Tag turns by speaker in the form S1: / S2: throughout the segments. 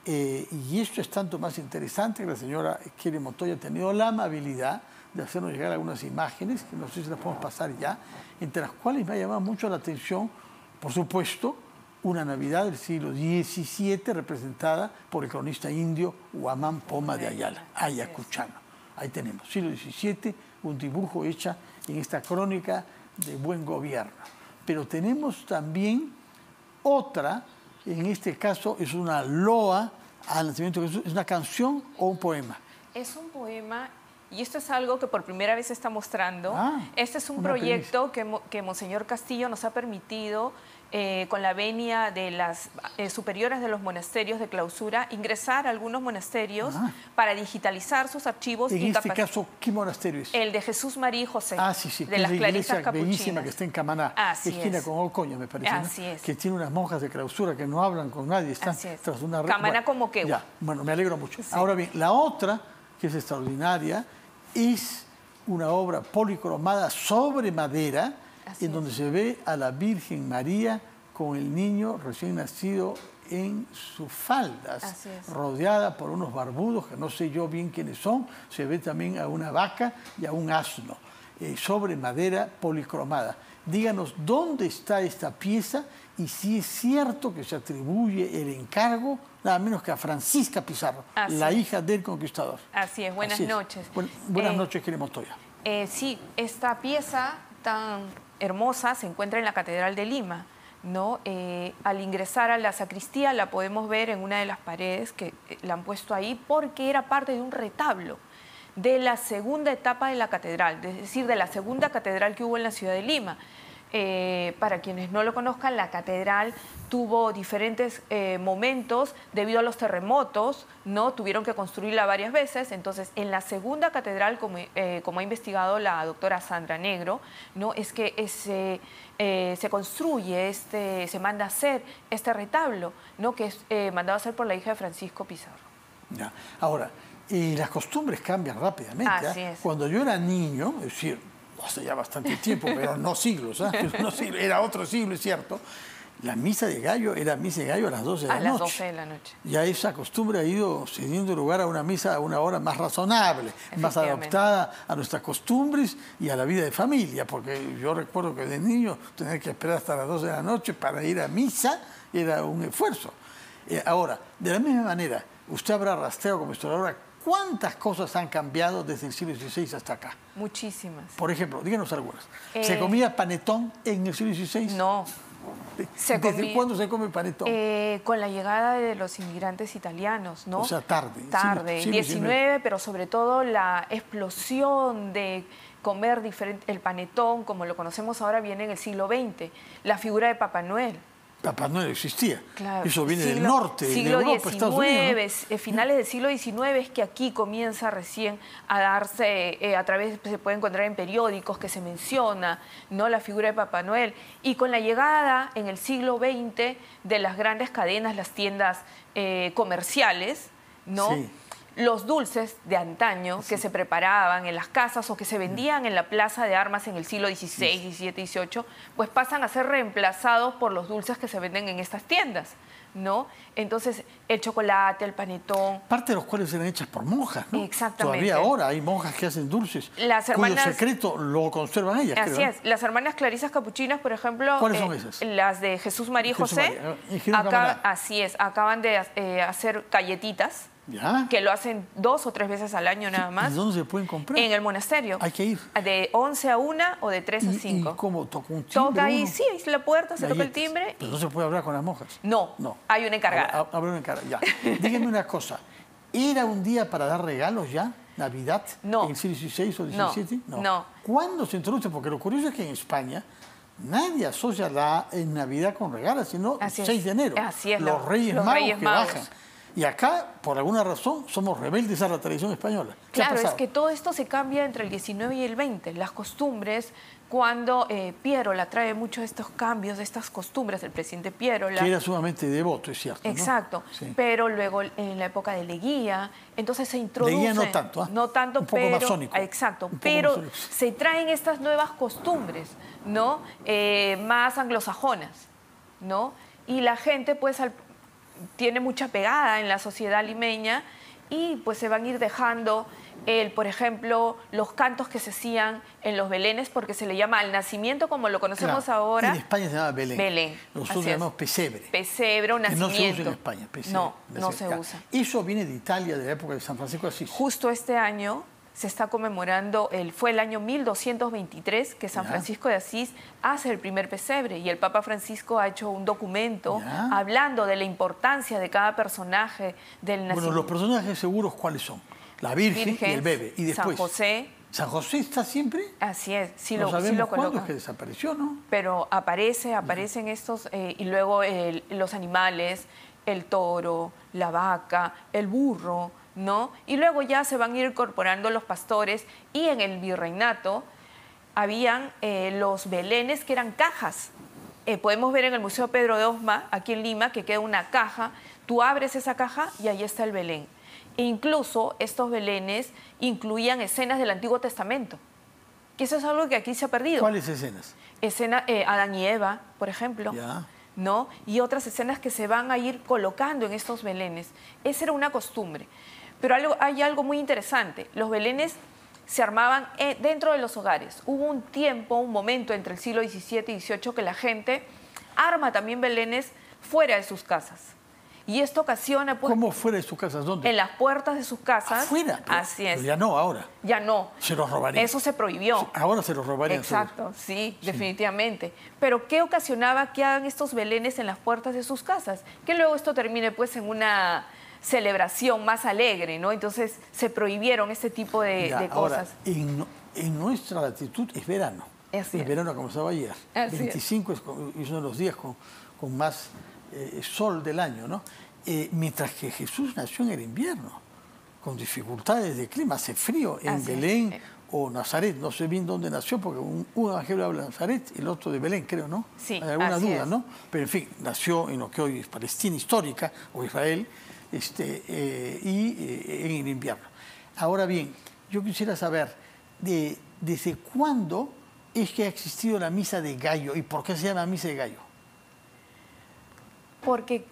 S1: Y esto es tanto más interesante que la señora Kelly Montoya ha tenido la amabilidad de hacernos llegar algunas imágenes, que no sé si las podemos pasar ya, entre las cuales me ha llamado mucho la atención, por supuesto, una Navidad del siglo XVII representada por el cronista indio Huamán Poma de Ayala, ayacuchano. Ahí tenemos, siglo XVII, un dibujo hecho en esta crónica de buen gobierno. Pero tenemos también otra, en este caso es una loa al nacimiento de Jesús. ¿Es una canción o un poema? Es un poema. Y esto es algo que por primera vez se está mostrando. Este es un proyecto que Monseñor Castillo nos ha permitido, con la venia de las superiores de los monasterios de clausura, ingresar a algunos monasterios para digitalizar sus archivos. En este caso, ¿qué monasterio es? El de Jesús, María y José, de las Clarisas Capuchinas. Bellísima que está en Camaná, esquina con Ocoña, me parece. Así es. Que tiene unas monjas de clausura que no hablan con nadie. Están tras una red. Camaná como que. Bueno, me alegro mucho. Sí. Ahora bien, la otra, que es extraordinaria, es una obra policromada sobre madera, en donde se ve a la Virgen María con el niño recién nacido en sus faldas, rodeada por unos barbudos, que no sé yo bien quiénes son. Se ve también a una vaca y a un asno, sobre madera policromada. Díganos dónde está esta pieza y si es cierto que se atribuye el encargo nada menos que a Francisca Pizarro, la hija del conquistador. Así es, buenas noches. Buenas noches, Kelly Montoya. Sí, esta pieza tan hermosa se encuentra en la Catedral de Lima, ¿no? Al ingresar a la sacristía la podemos ver en una de las paredes que la han puesto ahí porque era parte de un retablo de la segunda etapa de la catedral, es decir, de la segunda catedral que hubo en la ciudad de Lima. Para quienes no lo conozcan, la catedral tuvo diferentes momentos debido a los terremotos, ¿no? Tuvieron que construirla varias veces. Entonces, en la segunda catedral, como ha investigado la doctora Sandra Negro, ¿no? Es que se construye, se manda a hacer este retablo, ¿no? Que es mandado a hacer por la hija de Francisco Pizarro. Ya. Ahora, las costumbres cambian rápidamente. Así es. Cuando yo era niño, es decir, hace ya bastante tiempo, pero no siglos, era otro siglo, es cierto. La misa de gallo era misa de gallo a las 12 de la noche. A las 12 de la noche. Ya esa costumbre ha ido cediendo lugar a una misa a una hora más razonable, más adaptada a nuestras costumbres y a la vida de familia, porque yo recuerdo que de niño tener que esperar hasta las 12 de la noche para ir a misa era un esfuerzo. Ahora, de la misma manera, usted habrá rastreado como historiadora ¿cuántas cosas han cambiado desde el siglo XVI hasta acá? Muchísimas. Por ejemplo, díganos algunas. ¿Se comía panetón en el siglo XVI? No. ¿Desde cuándo se come panetón? Con la llegada de los inmigrantes italianos, ¿no? O sea, tarde. Tarde, siglo XIX, pero sobre todo la explosión de comer diferente, el panetón, como lo conocemos ahora, viene en el siglo XX. La figura de Papá Noel. Papá Noel existía. Claro. Eso viene del norte, de Europa, Estados Unidos, ¿no? Finales del siglo XIX es que aquí comienza recién a darse, a través, se puede encontrar en periódicos que se menciona, ¿no? La figura de Papá Noel. Y con la llegada en el siglo XX de las grandes cadenas, las tiendas comerciales, ¿no? Sí. Los dulces de antaño que se preparaban en las casas o que se vendían en la plaza de armas en el siglo XVI, XVII, XVIII, pues pasan a ser reemplazados por los dulces que se venden en estas tiendas, ¿no? Entonces, el chocolate, el panetón... Parte de los cuales eran hechas por monjas, ¿no? Exactamente. Todavía ahora hay monjas que hacen dulces, cuyo secreto lo conservan ellas, creo. Así es. Las hermanas Clarisas Capuchinas, por ejemplo... ¿Cuáles son esas? Las de Jesús, María y José. Así es. Acaban de hacer galletitas. ¿Ya? Que lo hacen 2 o 3 veces al año nada más. ¿Y dónde se pueden comprar? En el monasterio. Hay que ir. De 11 a 1 o de 3 a 5. ¿Y cómo? ¿Toca un timbre? Toca ahí, sí, ahí es la puerta, se toca el timbre. Pero no se puede hablar con las monjas. No, hay una encargada. Habrá una encargada, ya. Díganme una cosa, ¿era un día para dar regalos ya? ¿Navidad? No. ¿En el siglo XVI o XVII? No. ¿Cuándo se introduce? Porque lo curioso es que en España nadie asocia la Navidad con regalos, sino el 6 de enero. Así es. Los Reyes Magos que bajan. Y acá, por alguna razón, somos rebeldes a la tradición española. Claro, es que todo esto se cambia entre el 19 y el 20. Las costumbres, cuando Piérola trae muchos de estos cambios, de estas costumbres, el presidente Piérola... Que era sumamente devoto, es cierto, ¿no? Exacto. Sí. Pero luego, en la época de Leguía, entonces se introduce... Leguía no tanto, ¿eh? No tanto, un poco masónico. Exacto, pero masónico. Se traen estas nuevas costumbres, ¿no? Más anglosajonas, ¿no? Y la gente, pues,
S2: tiene mucha pegada en la sociedad limeña y pues se van a ir dejando, por ejemplo, los cantos que se hacían en los belenes, porque se le llama al nacimiento como lo conocemos ahora.
S1: En España se llama Belén.
S2: Belén.
S1: Nosotros le llamamos pesebre.
S2: Pesebre o nacimiento.
S1: Que no se usa en España, pesebre.
S2: No, no se usa.
S1: Eso viene de Italia, de la época de San Francisco de Asís.
S2: Justo este año se está conmemorando, fue el año 1223 que San Francisco de Asís hace el primer pesebre y el Papa Francisco ha hecho un documento hablando de la importancia de cada personaje del nacimiento.
S1: Bueno, los personajes seguros, ¿cuáles son? La Virgen y el bebé. Y después,
S2: San José.
S1: ¿San José está siempre?
S2: Así es, sí
S1: no
S2: lo
S1: sabemos cuándo
S2: colocan.
S1: es que desapareció, ¿no?
S2: Pero aparecen estos, y luego los animales, el toro, la vaca, el burro, ¿no? Y luego ya se van a ir incorporando los pastores y en el virreinato habían los belenes que eran cajas. Podemos ver en el Museo Pedro de Osma, aquí en Lima, que queda una caja. Tú abres esa caja y ahí está el belén. E incluso estos belenes incluían escenas del Antiguo Testamento, que eso es algo que aquí se ha perdido.
S1: ¿Cuáles escenas?
S2: Adán y Eva, por ejemplo. ¿No? Y otras escenas que se van a ir colocando en estos belenes. Esa era una costumbre. Pero hay algo muy interesante. Los belenes se armaban dentro de los hogares. Hubo un tiempo, un momento entre el siglo XVII y XVIII que la gente arma también belenes fuera de sus casas. Y esto ocasiona... Pues,
S1: ¿cómo fuera de sus casas? ¿Dónde?
S2: En las puertas de sus casas.
S1: ¿Afuera?
S2: Así es.
S1: Pero ya no, ahora.
S2: Ya no.
S1: Se los robarían.
S2: Eso se prohibió.
S1: Ahora se los robarían.
S2: Exacto, sí, definitivamente. Pero ¿qué ocasionaba que hagan estos belenes en las puertas de sus casas? Que luego esto termine pues en una celebración más alegre, ¿no? Entonces se prohibieron este tipo de cosas.
S1: Ahora, en nuestra latitud es verano. Es verano como estaba ayer. 25 es uno de los días con más sol del año, ¿no? Mientras que Jesús nació en el invierno, con dificultades de clima, hace frío en Belén o Nazaret, no sé bien dónde nació, porque un evangelio habla de Nazaret y el otro de Belén, creo, ¿no?
S2: Sí,
S1: hay alguna duda, ¿no? Pero en fin, nació en lo que hoy es Palestina histórica o Israel, y en el invierno. Ahora bien, yo quisiera saber desde cuándo es que ha existido la misa de gallo y por qué se llama misa de gallo.
S2: Porque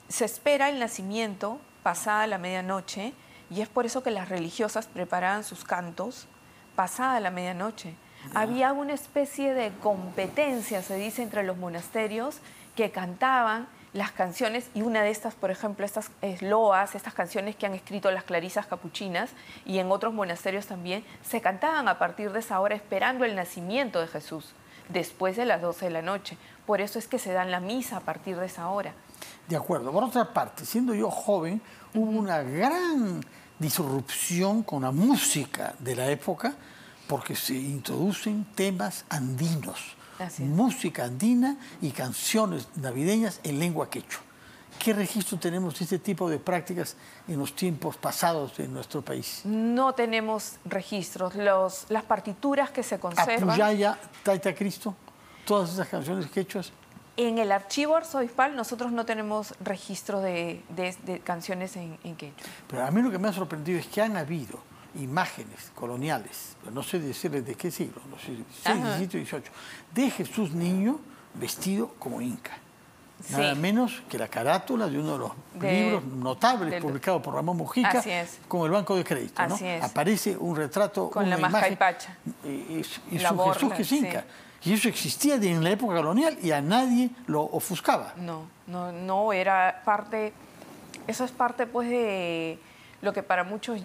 S2: se espera el nacimiento pasada la medianoche y es por eso que las religiosas preparaban sus cantos pasada la medianoche. Había una especie de competencia, se dice, entre los monasterios que cantaban las canciones, y una de estas, por ejemplo, estas loas, estas canciones que han escrito las clarisas capuchinas y en otros monasterios también, se cantaban a partir de esa hora esperando el nacimiento de Jesús, después de las 12 de la noche. Por eso es que se dan la misa a partir de esa hora.
S1: De acuerdo. Por otra parte, siendo yo joven, hubo una gran disrupción con la música de la época porque se introducen temas andinos. Música andina y canciones navideñas en lengua quechua. ¿Qué registro tenemos de este tipo de prácticas en los tiempos pasados de nuestro país?
S2: No tenemos registros. Las partituras que se conservan...
S1: Apuyaya, Taita Cristo, todas esas canciones quechuas.
S2: En el archivo arzobispal nosotros no tenemos registro de canciones en quechua.
S1: Pero a mí lo que me ha sorprendido es que han habido imágenes coloniales, no sé decirles de qué siglo, no sé, 16, 17, 18, de Jesús niño vestido como inca. Nada menos que la carátula de uno de los libros notables publicados por Ramón Mujica con el Banco de Crédito. ¿No? Aparece un retrato,
S2: con
S1: una
S2: la mascaipacha.
S1: Y su Jesús que es inca. Y eso existía en la época colonial y a nadie lo ofuscaba.
S2: No, era parte, eso es parte pues de lo que para muchos,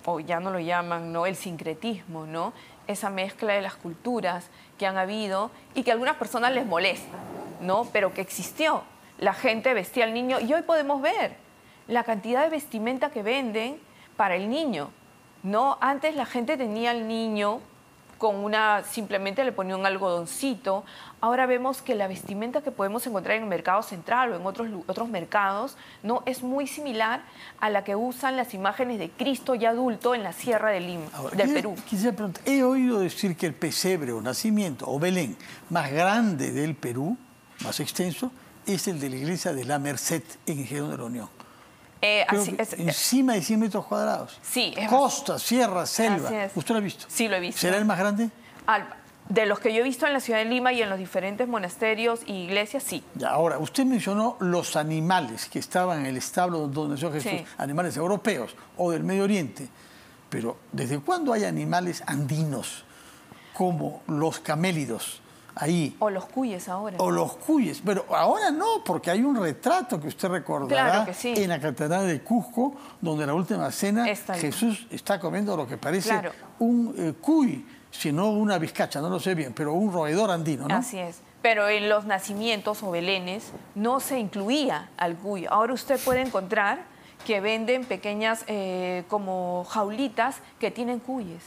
S2: o ya no lo llaman, ¿no? El sincretismo, ¿no? Esa mezcla de las culturas que han habido y que a algunas personas les molesta, ¿no? Pero que existió. La gente vestía al niño y hoy podemos ver la cantidad de vestimenta que venden para el niño, ¿no? Antes la gente tenía al niño con simplemente le ponía un algodoncito. Ahora vemos que la vestimenta que podemos encontrar en el mercado central o en otros mercados, ¿no? Es muy similar a la que usan las imágenes de Cristo ya adulto en la Sierra de Lima, del Perú.
S1: Quisiera preguntar, he oído decir que el pesebre o nacimiento o Belén más grande del Perú, más extenso, es el de la iglesia de La Merced en Girón de la Unión. Encima de 100 metros cuadrados.
S2: Sí.
S1: Costa, sierra, selva. ¿Usted lo ha visto?
S2: Sí, lo he visto.
S1: ¿Será el más grande?
S2: De los que yo he visto en la ciudad de Lima y en los diferentes monasterios y iglesias, sí.
S1: Ya, ahora, usted mencionó los animales que estaban en el establo donde nació Jesús,
S2: Sí.
S1: animales europeos o del Medio Oriente. Pero, ¿desde cuándo hay animales andinos como los camélidos ahí?
S2: O los cuyes ahora.
S1: O los cuyes, pero ahora no, porque hay un retrato que usted recordará
S2: Claro que sí.
S1: en la Catedral de Cusco, donde en la última cena
S2: Está ahí.
S1: Jesús está comiendo lo que parece
S2: Claro.
S1: un cuy, si no una vizcacha, no lo sé bien, pero un roedor andino, ¿no?
S2: Así es. Pero en los nacimientos o belenes no se incluía al cuyo. Ahora usted puede encontrar que venden pequeñas como jaulitas que tienen cuyes.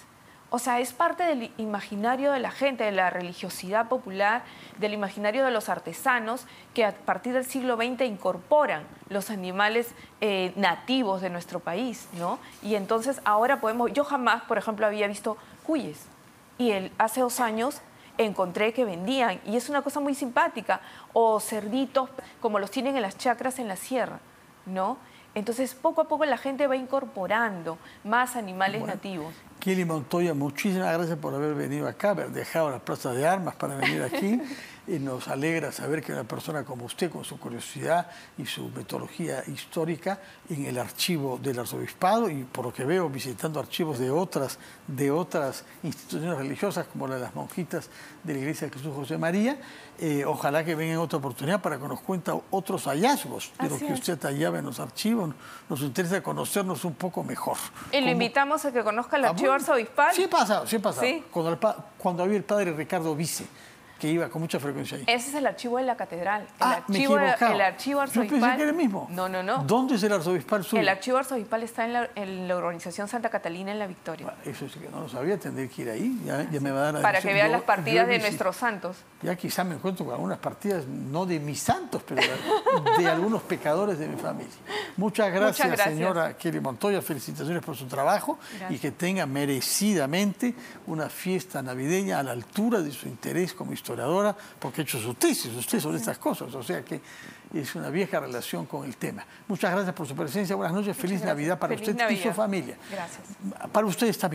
S2: O sea, es parte del imaginario de la gente, de la religiosidad popular, del imaginario de los artesanos que a partir del siglo XX incorporan los animales nativos de nuestro país, ¿no? Y entonces ahora podemos... Yo jamás, por ejemplo, había visto cuyes. Y hace 2 años encontré que vendían, y es una cosa muy simpática, o cerditos como los tienen en las chacras en la sierra, ¿no? Entonces, poco a poco la gente va incorporando más animales nativos.
S1: Kelly Montoya, muchísimas gracias por haber venido acá, haber dejado las plazas de armas para venir aquí. Y nos alegra saber que una persona como usted, con su curiosidad y su metodología histórica en el archivo del arzobispado, y por lo que veo visitando archivos de otras instituciones religiosas, como la de las monjitas de la Iglesia de Jesús José María, ojalá que venga en otra oportunidad para que nos cuente otros hallazgos de lo que usted hallaba en los archivos. Nos interesa conocernos un poco mejor.
S2: Y lo invitamos a que conozca el archivo arzobispal.
S1: Sí he pasado, sí he pasado.
S2: ¿Sí?
S1: Cuando había el padre Ricardo Vice, que iba con mucha frecuencia ahí.
S2: Ese es el archivo de la catedral.
S1: Me he equivocado.
S2: El archivo arzobispal.
S1: Yo pensé que era el mismo.
S2: No, no, no.
S1: ¿Dónde es el arzobispal suyo?
S2: El archivo arzobispal está en la organización Santa Catalina en La Victoria.
S1: Eso sí que no lo sabía, tendré que ir ahí. Ya me va a dar la
S2: Para que vean las partidas de
S1: nuestros
S2: nuestros santos.
S1: Ya quizá me encuentro con algunas partidas, no de mis santos, pero de algunos pecadores de mi familia. Muchas gracias, señora Kelly Montoya. Felicitaciones por su trabajo. Gracias. Y que tenga merecidamente una fiesta navideña a la altura de su interés como historiadora, porque ha hecho su tesis, usted sobre estas cosas. O sea que es una vieja relación con el tema. Muchas gracias por su presencia. Buenas noches. Feliz Navidad para usted y su familia.
S2: Gracias.
S1: Para ustedes también.